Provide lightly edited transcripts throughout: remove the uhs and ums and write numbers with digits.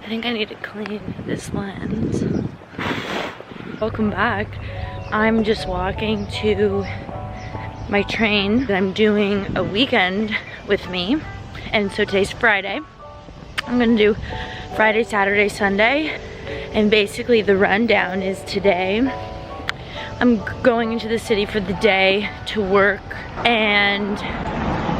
think I need to clean this lens. Welcome back. I'm just walking to my train. I'm doing a weekend with me. And so today's Friday. I'm gonna do Friday, Saturday, Sunday. And basically the rundown is today I'm going into the city for the day to work and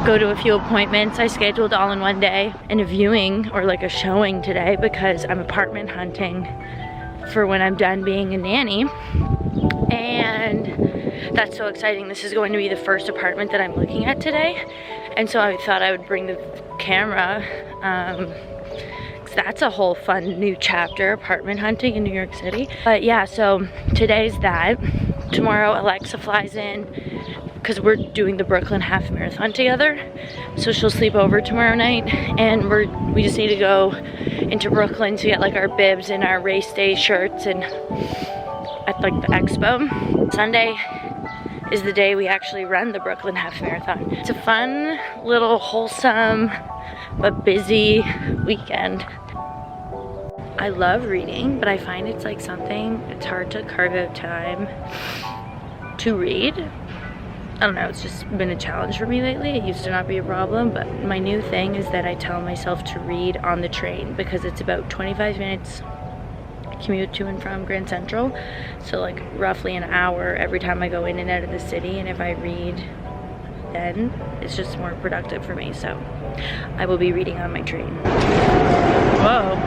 go to a few appointments I scheduled all in one day, and a viewing or like a showing today because I'm apartment hunting for when I'm done being a nanny. And that's so exciting. This is going to be the first apartment that I'm looking at today. And so I thought I would bring the camera. That's a whole fun new chapter, apartment hunting in New York City. But yeah, so today's that. Tomorrow Alexa flies in because we're doing the Brooklyn half marathon together. So she'll sleep over tomorrow night, and we just need to go into Brooklyn to get like our bibs and our race day shirts and at like the expo. Sunday is the day we actually run the Brooklyn half marathon. It's a fun, little wholesome, but busy weekend. I love reading, but I find it's like it's hard to carve out time to read. I don't know, it's just been a challenge for me lately. It used to not be a problem, but my new thing is that I tell myself to read on the train because it's about 25 minutes commute to and from Grand Central. So like roughly an hour every time I go in and out of the city, and if I read then, it's just more productive for me. So I will be reading on my train. Whoa.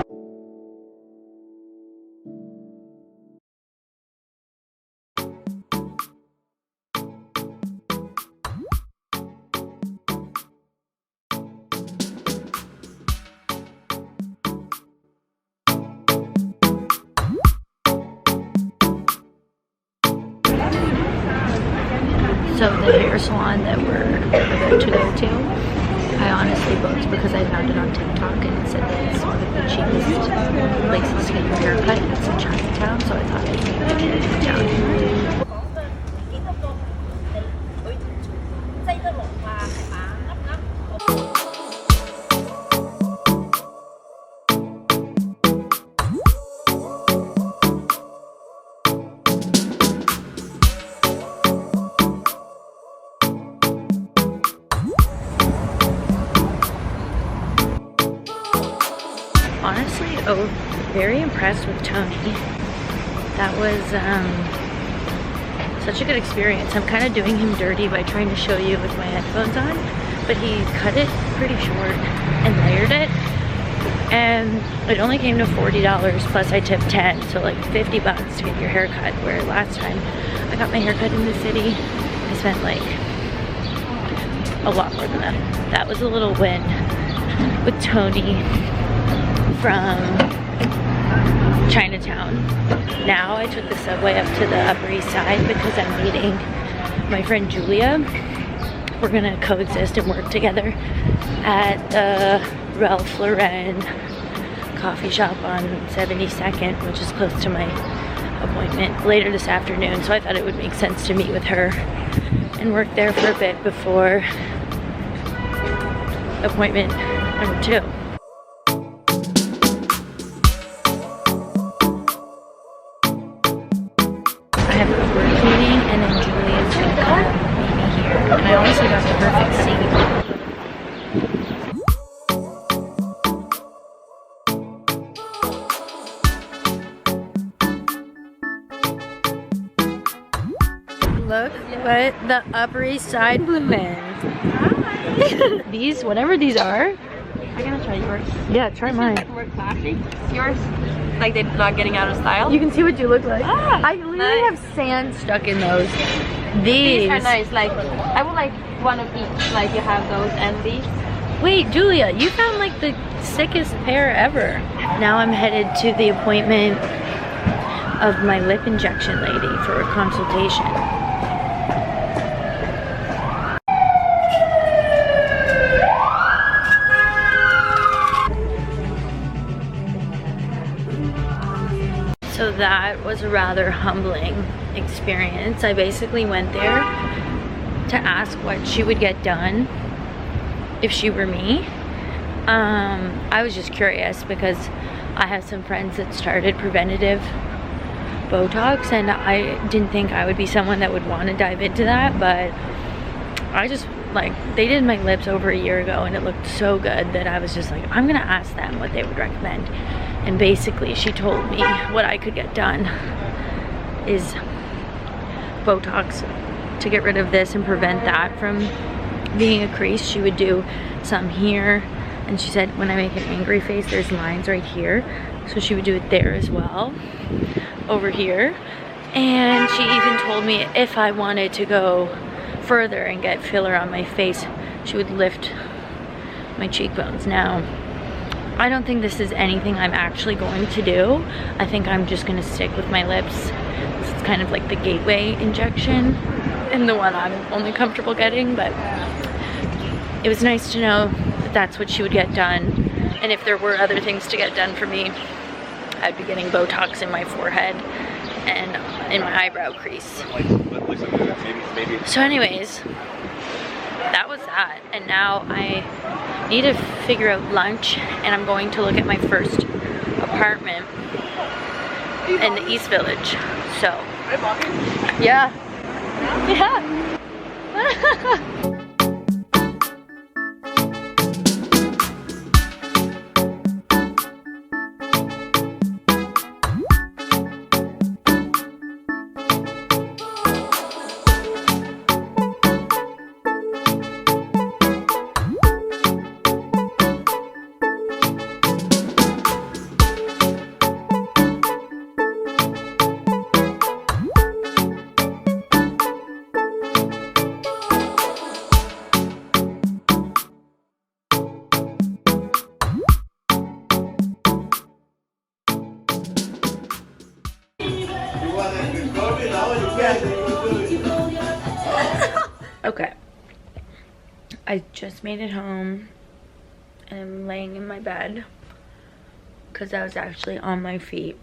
So the hair salon that we're about to go to, I honestly booked because I found it on TikTok and it said that it's one of the cheapest places to get your hair cut. It's in Chinatown, so I thought I'd make it in town. Honestly, very impressed with Tony. That was such a good experience. I'm kind of doing him dirty by trying to show you with my headphones on, but he cut it pretty short and layered it, and it only came to $40 plus I tipped 10, so like 50 bucks to get your hair cut, where last time I got my hair cut in the city, I spent like a lot more than that. That was a little win with Tony from Chinatown. Now I took the subway up to the Upper East Side because I'm meeting my friend Julia. We're gonna coexist and work together at the Ralph Lauren coffee shop on 72nd, which is close to my appointment later this afternoon. So I thought it would make sense to meet with her and work there for a bit before appointment number 2. And I honestly got the perfect seat. Look what the Upper East Side blew in. These, whatever these are. I'm gonna try yours. Yeah, try mine. Like more classy. Yours, like they're not getting out of style. You can see what you look like. Ah, I literally nice. have sand stuck in those. These are nice. Like I would like one of each. Like you have those and these. Wait, Julia, you found like the sickest pair ever. Now I'm headed to the appointment of my lip injection lady for a consultation. So that was a rather humbling experience. I basically went there to ask what she would get done if she were me, I was just curious because I have some friends that started preventative Botox, and I didn't think I would be someone that would want to dive into that, but I just, like, they did my lips over a year ago and it looked so good that I was just like, I'm gonna ask them what they would recommend. And basically she told me what I could get done is Botox to get rid of this and prevent that from being a crease. She would do some here, and she said when I make an angry face there's lines right here, so she would do it there as well, over here. And she even told me if I wanted to go further and get filler on my face, she would lift my cheekbones. Now, I don't think this is anything I'm actually going to do. I think I'm just gonna stick with my lips. This is kind of like the gateway injection and the one I'm only comfortable getting, but it was nice to know that that's what she would get done. And if there were other things to get done for me, I'd be getting Botox in my forehead and in my eyebrow crease. So anyways, that was that. And now I need to figure out lunch, and I'm going to look at my first apartment in the East Village. So, yeah. Yeah. Okay, I just made it home and I'm laying in my bed because I was actually on my feet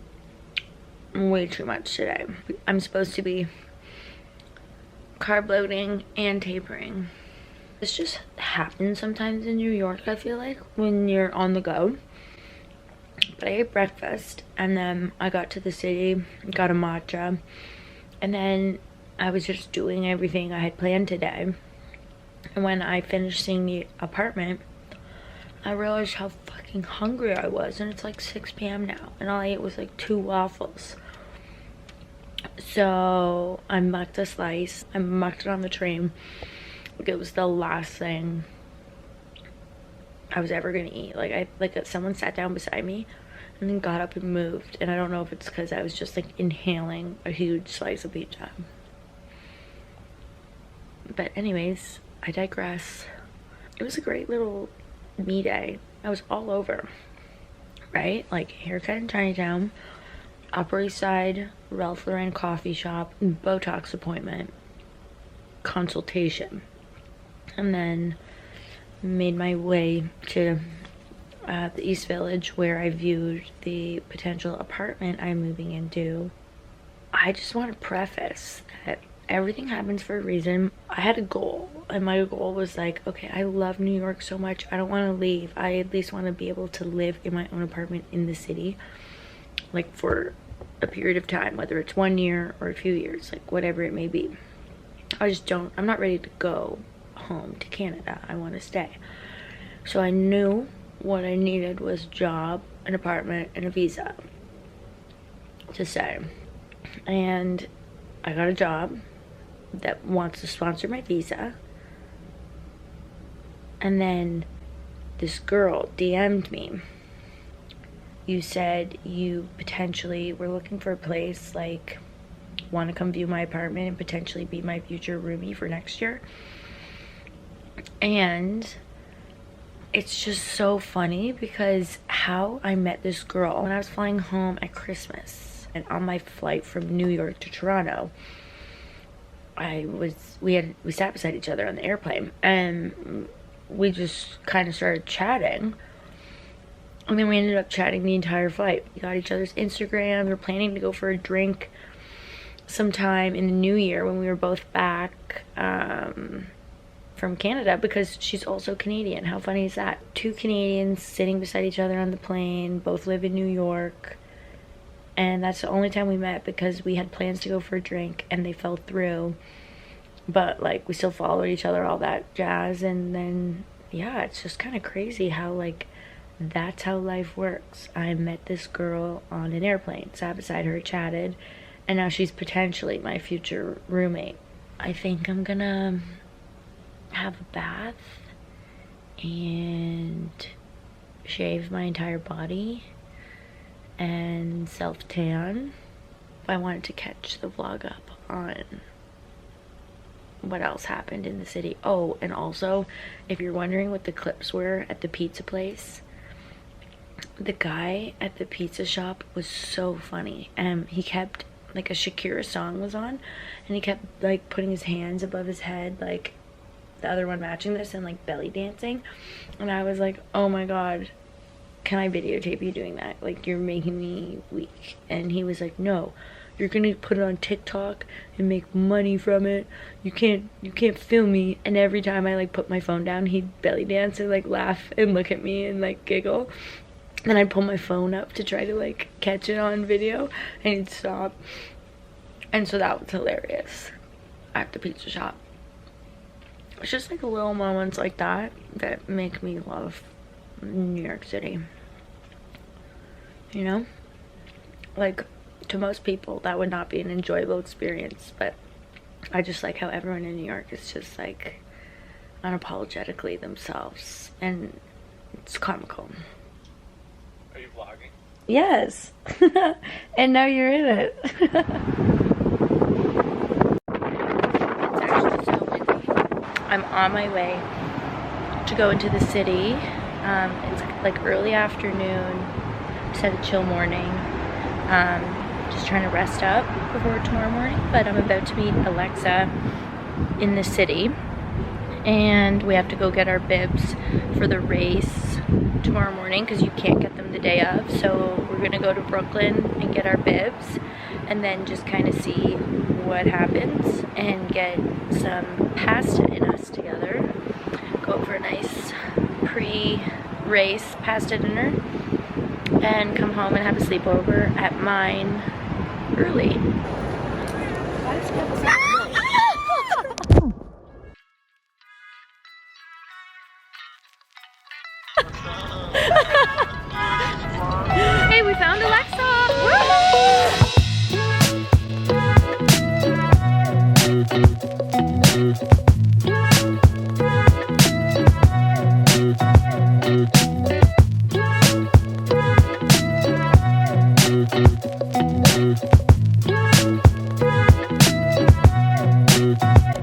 way too much today. I'm supposed to be carb loading and tapering. This just happens sometimes in New York, I feel like, when you're on the go. But I ate breakfast and then I got to the city, got a matcha, and then I was just doing everything I had planned today. And when I finished seeing the apartment, I realized how fucking hungry I was, and it's like 6 p.m. now, and all I ate was like 2 waffles. So I mucked a slice, I mucked it on the train. It was the last thing I was ever gonna eat. Like someone sat down beside me and then got up and moved, and I don't know if it's because I was just like inhaling a huge slice of pizza. But anyways, I digress. It was a great little me day. I was all over, right? Like haircut in Chinatown, Upper East Side, Ralph Lauren coffee shop, Botox appointment, consultation, and then made my way to the East Village, where I viewed the potential apartment I'm moving into. I just want to preface that everything happens for a reason. I had a goal, and my goal was like, okay, I love New York so much, I don't want to leave. I at least want to be able to live in my own apartment in the city, like for a period of time, whether it's 1 year or a few years, like whatever it may be. I'm not ready to go home to Canada. I want to stay. So I knew what I needed was a job, an apartment, and a visa to stay. And I got a job that wants to sponsor my visa, and then this girl DM'd me. You said you potentially were looking for a place, like want to come view my apartment and potentially be my future roomie for next year. And it's just so funny because how I met this girl when I was flying home at Christmas, and on my flight from New York to Toronto, we sat beside each other on the airplane, and we just kind of started chatting, and then we ended up chatting the entire flight. We got each other's Instagram. We were planning to go for a drink sometime in the new year when we were both back. from Canada because she's also Canadian. How funny is that? Two Canadians sitting beside each other on the plane, both live in New York. And that's the only time we met because we had plans to go for a drink and they fell through. But like we still followed each other, all that jazz. And then yeah, it's just kind of crazy how like that's how life works. I met this girl on an airplane, sat beside her, chatted, and now she's potentially my future roommate. I think I'm gonna have a bath and shave my entire body and self-tan. I wanted to catch the vlog up on what else happened in the city. Oh, and also, if you're wondering what the clips were at the pizza place, the guy at the pizza shop was so funny. He kept, like, a Shakira song was on, and he kept like putting his hands above his head, like the other one matching this, and like belly dancing. And I was like, oh my god, can I videotape you doing that? Like, you're making me weak. And he was like, no, you're gonna put it on TikTok and make money from it. You can't film me. And every time I like put my phone down, he'd belly dance and like laugh and look at me and like giggle. Then I'd pull my phone up to try to like catch it on video, and he'd stop. And so that was hilarious at the pizza shop. It's just like little moments like that that make me love New York City. You know? Like, to most people that would not be an enjoyable experience, but I just like how everyone in New York is just like unapologetically themselves, and it's comical. Are you vlogging? Yes. And now you're in it. It's actually so windy. I'm on my way to go into the city. It's like early afternoon. Just had a chill morning. Just trying to rest up before tomorrow morning. But I'm about to meet Alexa in the city. And we have to go get our bibs for the race tomorrow morning because you can't get them the day of. So we're gonna go to Brooklyn and get our bibs and then just kind of see what happens and get some pasta in us together. Go for a nice pre-race pasta dinner and come home and have a sleepover at mine early. Hey, we found Alexa!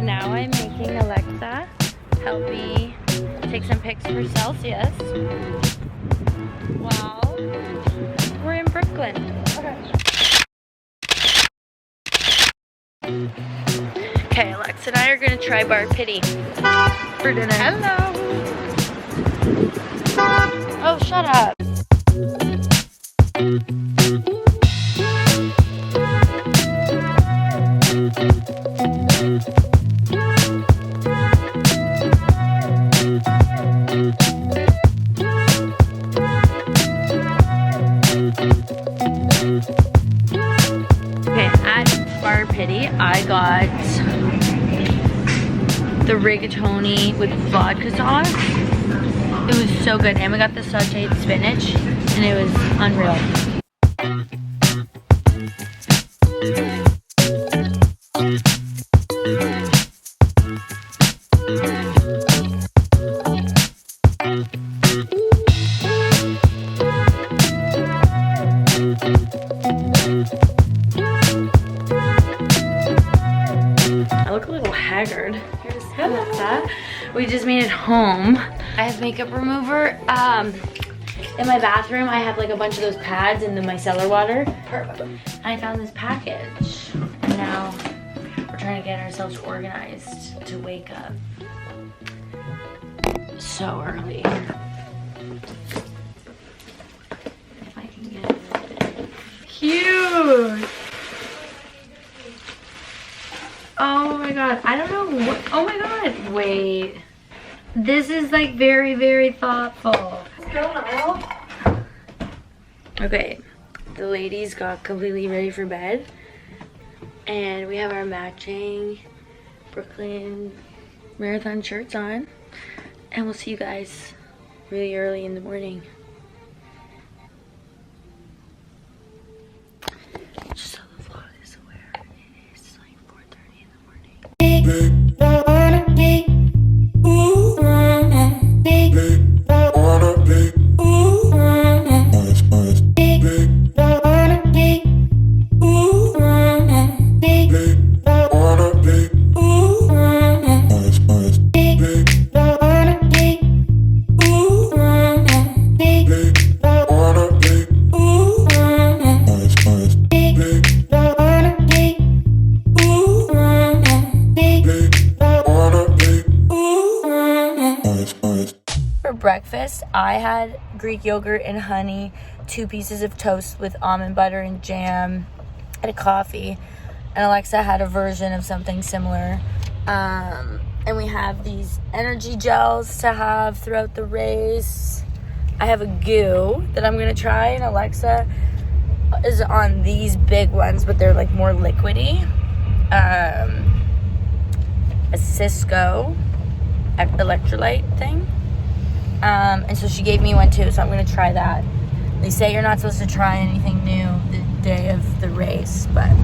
Now I'm making Alexa help me take some pics for Celsius. Wow. We're in Brooklyn. Okay, Alexa and I are gonna try Bar Pitti for dinner. Hello. Oh, shut up. Bar Pitti, I got the rigatoni with vodka sauce. It was so good, and we got the sauteed spinach, and it was unreal. I look a little haggard. Here's Alexa. We just made it home. I have makeup remover. In my bathroom, I have like a bunch of those pads in the micellar water. Perfect. I found this package. And now we're trying to get ourselves organized to wake up so early. If I can get it. Cute. Oh my god, I don't know what, oh my god, wait. This is like very, very thoughtful. Okay, the ladies got completely ready for bed. And we have our matching Brooklyn Marathon shirts on. And we'll see you guys really early in the morning. Just so the vlog is aware, it is like 4:30 in the morning. Breakfast, I had Greek yogurt and honey, 2 pieces of toast with almond butter and jam, and a coffee. And Alexa had a version of something similar. And we have these energy gels to have throughout the race. I have a goo that I'm gonna try, and Alexa is on these big ones, but they're like more liquidy. A Cisco electrolyte thing. And so she gave me one too, so I'm gonna try that. They say you're not supposed to try anything new the day of the race, but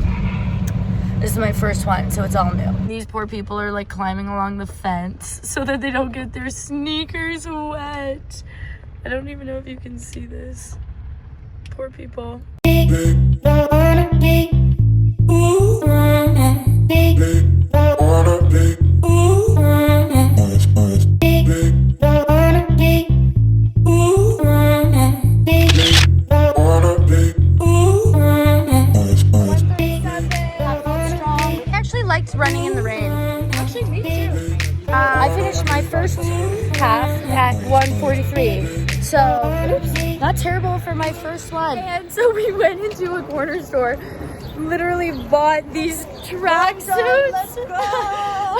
this is my first one, so it's all new. These poor people are like climbing along the fence so that they don't get their sneakers wet. I don't even know if you can see this. Poor people. Running in the rain. Actually, me too. I finished my first half at 1:43, so not terrible for my first one. And so we went into a corner store, literally bought these tracksuits. Let's go!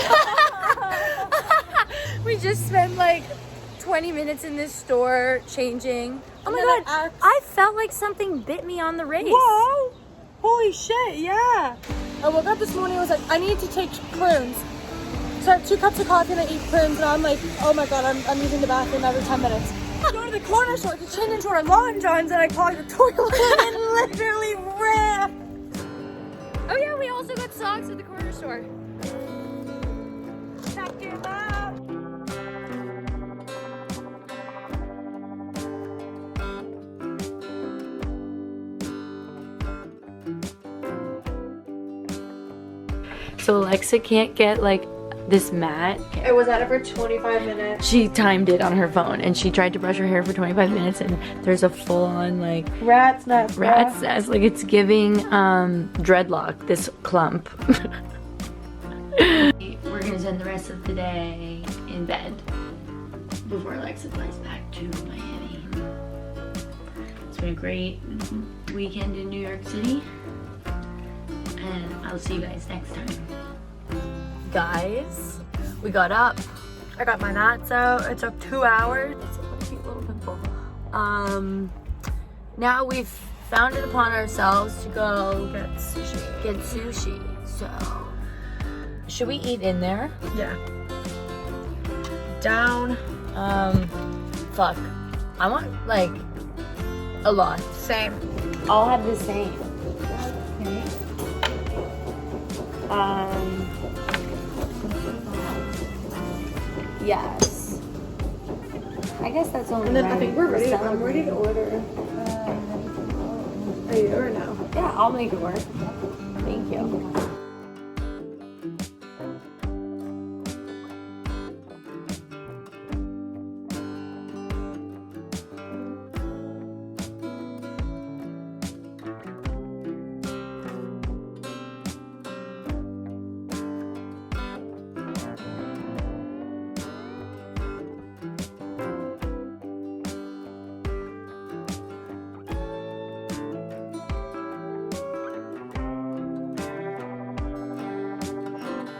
We just spent like 20 minutes in this store changing. Oh my god, I felt like something bit me on the race. Whoa! Holy shit, yeah. I woke up this morning, I was like, I need to take prunes. So I have 2 cups of coffee and I eat prunes, and I'm like, oh my god, I'm using the bathroom every 10 minutes. I go to the corner store to change into our long johns, and I clog the toilet and literally ran. Oh yeah, we also got socks at the corner store. Check it out. So Alexa can't get like this mat. I was at it for 25 minutes. She timed it on her phone and she tried to brush her hair for 25 minutes and there's a full-on like rat's nest. Like it's giving dreadlock, this clump. We're gonna spend the rest of the day in bed before Alexa flies back to Miami. It's been a great weekend in New York City. And I'll see you guys next time. Guys, we got up. I got my knots out. It took 2 hours. It's a cute little pimple. Now we've found it upon ourselves to go get sushi. So, should we eat in there? Yeah. Down. Fuck. I want like a lot. Same. I'll have the same. Okay. Yes. I guess that's only And then right. I think we're ready. I'm ready to order. Are you or no? Yeah, I'll make it work. Thank you.